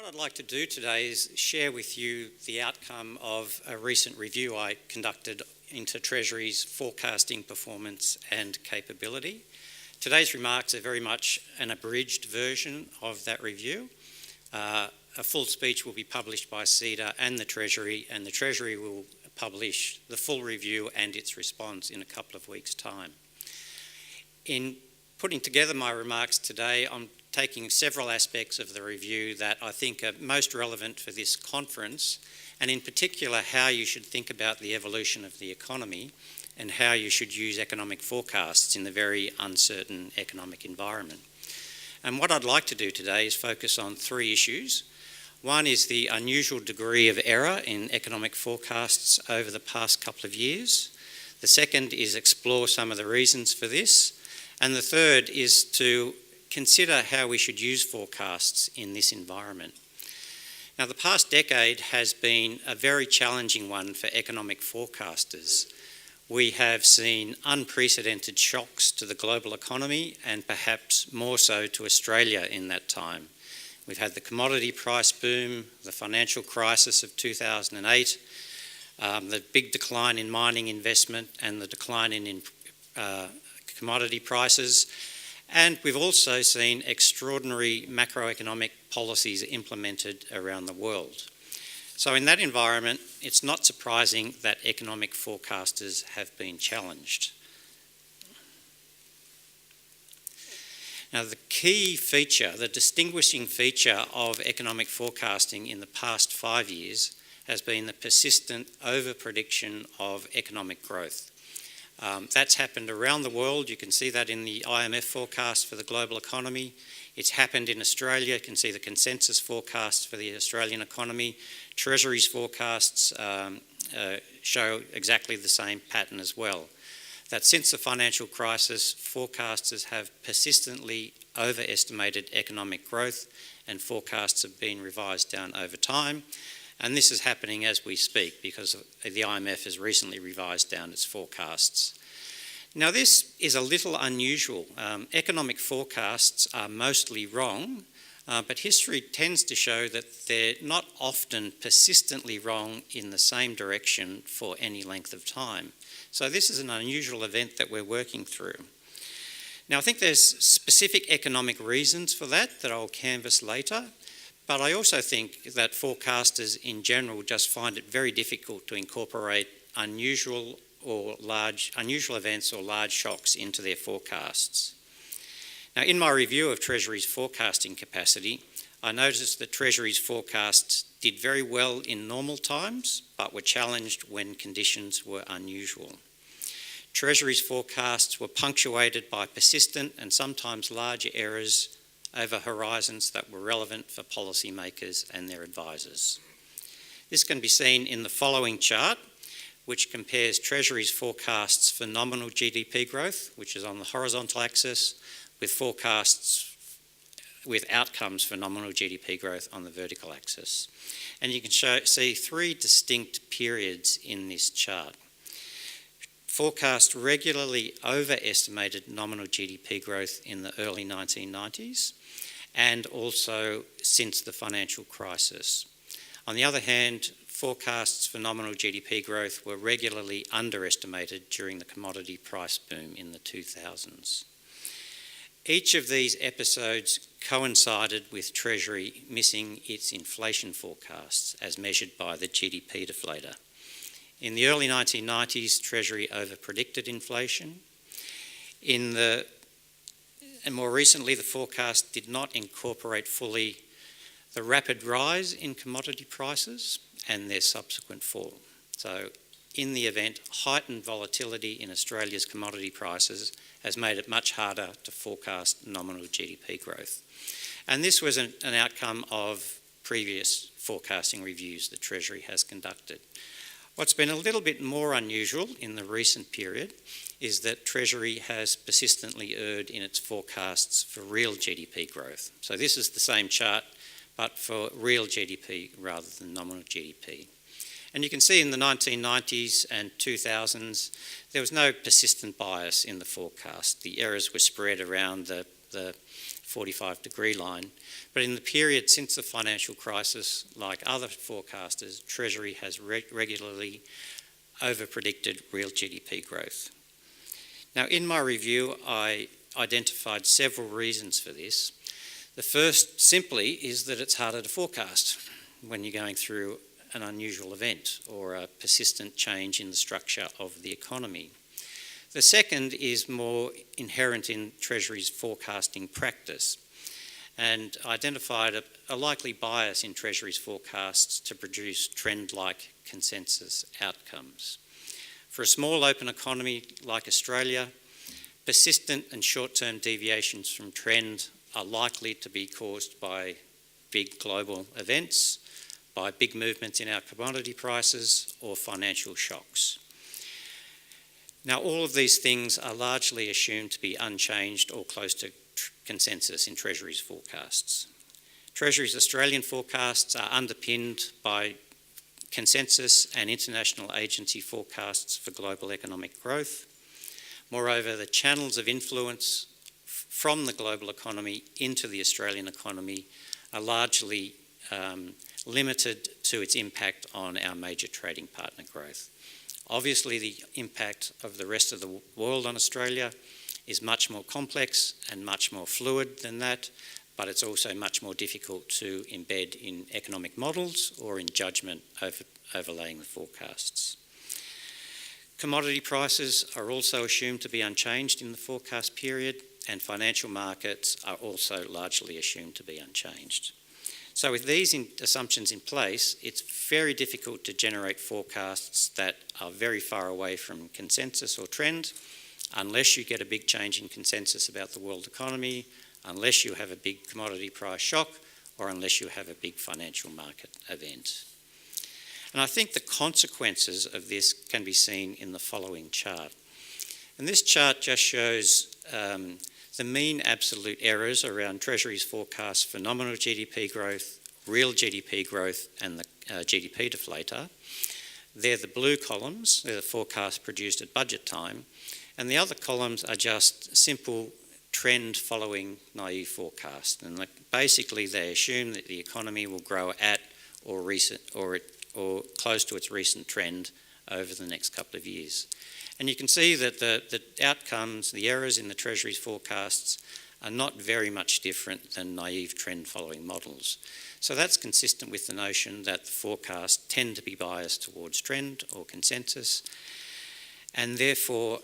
I'd like to do today is share with you the outcome of a recent review I conducted into Treasury's forecasting performance and capability. Today's remarks are very much an abridged version of that review. A full speech will be published by CEDA and the Treasury will publish the full review and its response in a couple of weeks' time. In putting together my remarks today, I'm taking several aspects of the review that I think are most relevant for this conference, and in particular how you should think about the evolution of the economy and how you should use economic forecasts in the very uncertain economic environment. And what I'd like to do today is focus on three issues. One is the unusual degree of error in economic forecasts over the past couple of years. The second is explore some of the reasons for this. And the third is to consider how we should use forecasts in this environment. Now, the past decade has been a very challenging one for economic forecasters. We have seen unprecedented shocks to the global economy and perhaps more so to Australia in that time. We've had the commodity price boom, the financial crisis of 2008, the big decline in mining investment and the decline in commodity prices. And we've also seen extraordinary macroeconomic policies implemented around the world. So in that environment, it's not surprising that economic forecasters have been challenged. Now, the key feature, the distinguishing feature of economic forecasting in the past 5 years has been the persistent over-prediction of economic growth. That's happened around the world. You can see that in the IMF forecast for the global economy. It's happened in Australia. You can see the consensus forecasts for the Australian economy. Treasury's forecasts show exactly the same pattern as well. That since the financial crisis, forecasters have persistently overestimated economic growth and forecasts have been revised down over time. And this is happening as we speak because the IMF has recently revised down its forecasts. Now, this is a little unusual. Economic forecasts are mostly wrong, but history tends to show that they're not often persistently wrong in the same direction for any length of time. So this is an unusual event that we're working through. Now, I think there's specific economic reasons for that I'll canvass later. But I also think that forecasters in general just find it very difficult to incorporate unusual events or large shocks into their forecasts. Now, in my review of Treasury's forecasting capacity, I noticed that Treasury's forecasts did very well in normal times, but were challenged when conditions were unusual. Treasury's forecasts were punctuated by persistent and sometimes larger errors over horizons that were relevant for policymakers and their advisors. This can be seen in the following chart, which compares Treasury's forecasts for nominal GDP growth, which is on the horizontal axis, with forecasts with outcomes for nominal GDP growth on the vertical axis. And you can see three distinct periods in this chart. Forecast regularly overestimated nominal GDP growth in the early 1990s and also since the financial crisis. On the other hand, forecasts for nominal GDP growth were regularly underestimated during the commodity price boom in the 2000s. Each of these episodes coincided with Treasury missing its inflation forecasts as measured by the GDP deflator. In the early 1990s, Treasury overpredicted inflation. And more recently, the forecast did not incorporate fully the rapid rise in commodity prices and their subsequent fall. So in the event, heightened volatility in Australia's commodity prices has made it much harder to forecast nominal GDP growth. And this was an outcome of previous forecasting reviews that Treasury has conducted. What's been a little bit more unusual in the recent period is that Treasury has persistently erred in its forecasts for real GDP growth. So this is the same chart, but for real GDP rather than nominal GDP. And you can see in the 1990s and 2000s, there was no persistent bias in the forecast. The errors were spread around the the 45-degree line. But in the period since the financial crisis, like other forecasters, Treasury has regularly over-predicted real GDP growth. Now, in my review, I identified several reasons for this. The first, simply, is that it's harder to forecast when you're going through an unusual event or a persistent change in the structure of the economy. The second is more inherent in Treasury's forecasting practice and identified a likely bias in Treasury's forecasts to produce trend-like consensus outcomes. For a small open economy like Australia, persistent and short-term deviations from trend are likely to be caused by big global events, by big movements in our commodity prices or financial shocks. Now, all of these things are largely assumed to be unchanged or close to consensus in Treasury's forecasts. Treasury's Australian forecasts are underpinned by consensus and international agency forecasts for global economic growth. Moreover, the channels of influence from the global economy into the Australian economy are largely limited to its impact on our major trading partner growth. Obviously, the impact of the rest of the world on Australia is much more complex and much more fluid than that, but it's also much more difficult to embed in economic models or in judgment overlaying the forecasts. Commodity prices are also assumed to be unchanged in the forecast period, and financial markets are also largely assumed to be unchanged. So with these assumptions in place, it's very difficult to generate forecasts that are very far away from consensus or trend, unless you get a big change in consensus about the world economy, unless you have a big commodity price shock, or unless you have a big financial market event. And I think the consequences of this can be seen in the following chart. And this chart just shows the mean absolute errors around Treasury's forecasts for nominal GDP growth, real GDP growth, and the GDP deflator. They're the blue columns, they're the forecasts produced at budget time, and the other columns are just simple trend following naive forecasts. And basically they assume that the economy will grow at or close to its recent trend over the next couple of years. And you can see that the outcomes, the errors in the Treasury's forecasts are not very much different than naive trend following models. So that's consistent with the notion that the forecasts tend to be biased towards trend or consensus, and therefore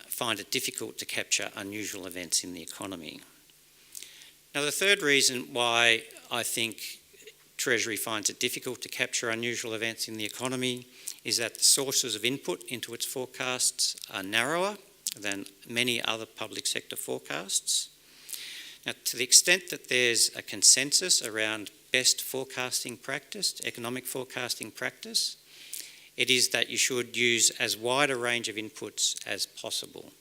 find it difficult to capture unusual events in the economy. Now, the third reason why I think Treasury finds it difficult to capture unusual events in the economy is that the sources of input into its forecasts are narrower than many other public sector forecasts. Now, to the extent that there's a consensus around best forecasting practice, economic forecasting practice, it is that you should use as wide a range of inputs as possible.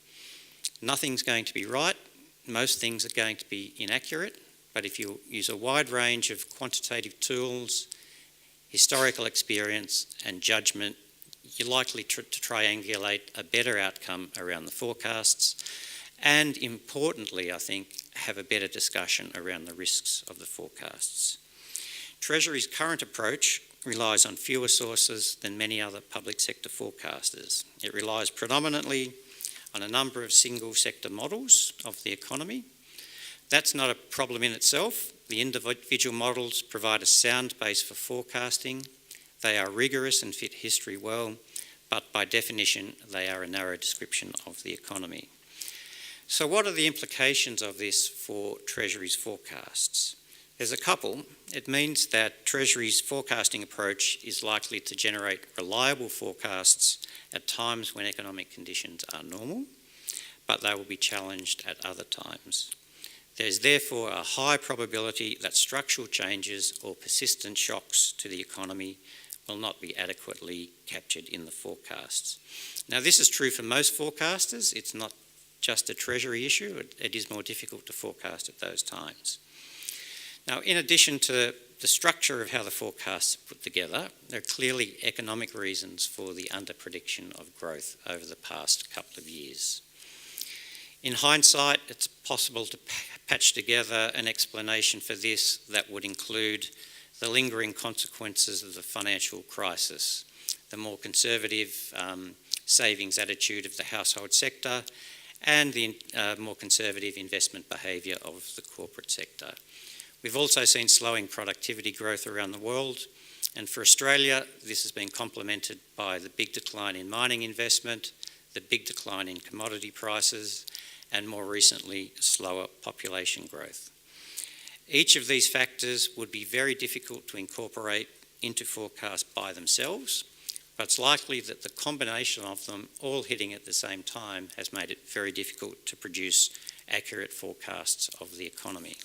Nothing's going to be right, most things are going to be inaccurate, but if you use a wide range of quantitative tools, historical experience and judgment, you're likely to triangulate a better outcome around the forecasts and, importantly, I think, have a better discussion around the risks of the forecasts. Treasury's current approach relies on fewer sources than many other public sector forecasters. It relies predominantly on a number of single sector models of the economy. That's not a problem in itself. The individual models provide a sound base for forecasting. They are rigorous and fit history well, but by definition, they are a narrow description of the economy. So what are the implications of this for Treasury's forecasts? There's a couple. It means that Treasury's forecasting approach is likely to generate reliable forecasts at times when economic conditions are normal, but they will be challenged at other times. There's therefore a high probability that structural changes or persistent shocks to the economy will not be adequately captured in the forecasts. Now, this is true for most forecasters. It's not just a Treasury issue. It is more difficult to forecast at those times. Now, in addition to the structure of how the forecasts are put together, there are clearly economic reasons for the underprediction of growth over the past couple of years. In hindsight, it's possible to patch together an explanation for this that would include the lingering consequences of the financial crisis, the more conservative savings attitude of the household sector, and the more conservative investment behaviour of the corporate sector. We've also seen slowing productivity growth around the world, and for Australia, this has been complemented by the big decline in mining investment, the big decline in commodity prices, and more recently, slower population growth. Each of these factors would be very difficult to incorporate into forecasts by themselves, but it's likely that the combination of them all hitting at the same time has made it very difficult to produce accurate forecasts of the economy.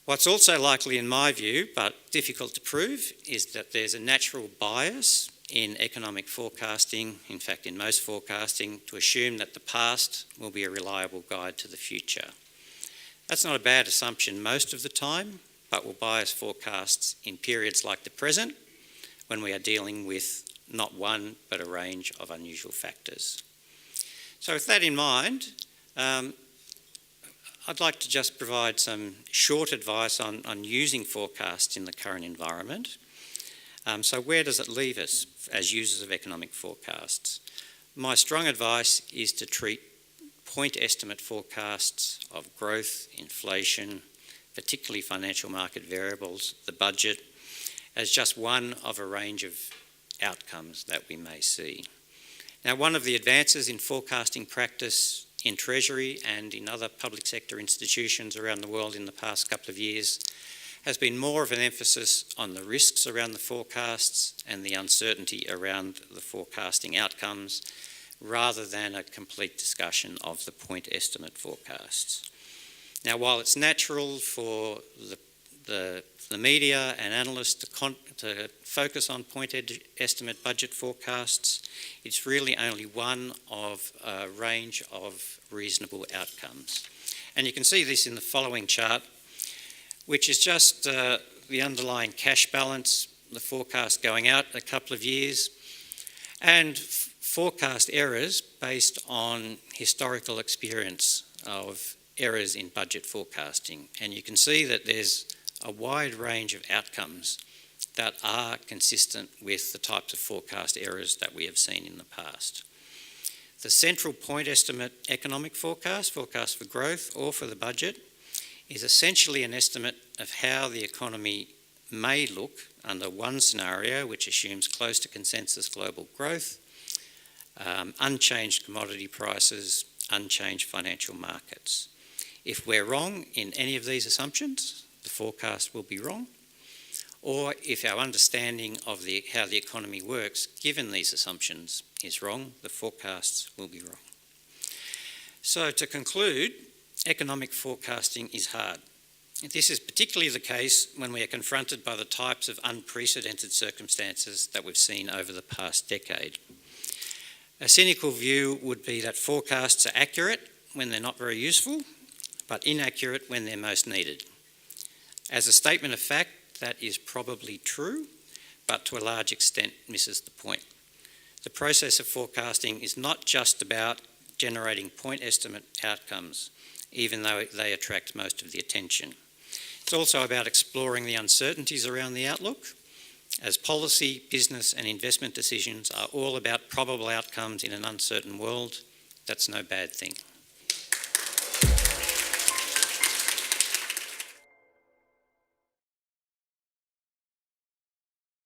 What's also likely in my view, but difficult to prove, is that there's a natural bias in economic forecasting, in fact in most forecasting, to assume that the past will be a reliable guide to the future. That's not a bad assumption most of the time, but will bias forecasts in periods like the present, when we are dealing with not one, but a range of unusual factors. So with that in mind, I'd like to just provide some short advice on using forecasts in the current environment. So where does it leave us as users of economic forecasts? My strong advice is to treat point estimate forecasts of growth, inflation, particularly financial market variables, the budget, as just one of a range of outcomes that we may see. Now, one of the advances in forecasting practice in Treasury and in other public sector institutions around the world in the past couple of years has been more of an emphasis on the risks around the forecasts and the uncertainty around the forecasting outcomes, rather than a complete discussion of the point estimate forecasts. Now, while it's natural for the media and analysts to focus on point estimate budget forecasts, it's really only one of a range of reasonable outcomes. And you can see this in the following chart, which is just the underlying cash balance, the forecast going out a couple of years, and forecast errors based on historical experience of errors in budget forecasting. And you can see that there's a wide range of outcomes that are consistent with the types of forecast errors that we have seen in the past. The central point estimate economic forecast for growth or for the budget, is essentially an estimate of how the economy may look under one scenario, which assumes close to consensus global growth, unchanged commodity prices, unchanged financial markets. If we're wrong in any of these assumptions, the forecast will be wrong. Or if our understanding of how the economy works, given these assumptions, is wrong, the forecasts will be wrong. So to conclude, economic forecasting is hard. This is particularly the case when we are confronted by the types of unprecedented circumstances that we've seen over the past decade. A cynical view would be that forecasts are accurate when they're not very useful, but inaccurate when they're most needed. As a statement of fact, that is probably true, but to a large extent misses the point. The process of forecasting is not just about generating point estimate outcomes, even though they attract most of the attention. It's also about exploring the uncertainties around the outlook, as policy, business and investment decisions are all about probable outcomes in an uncertain world. That's no bad thing.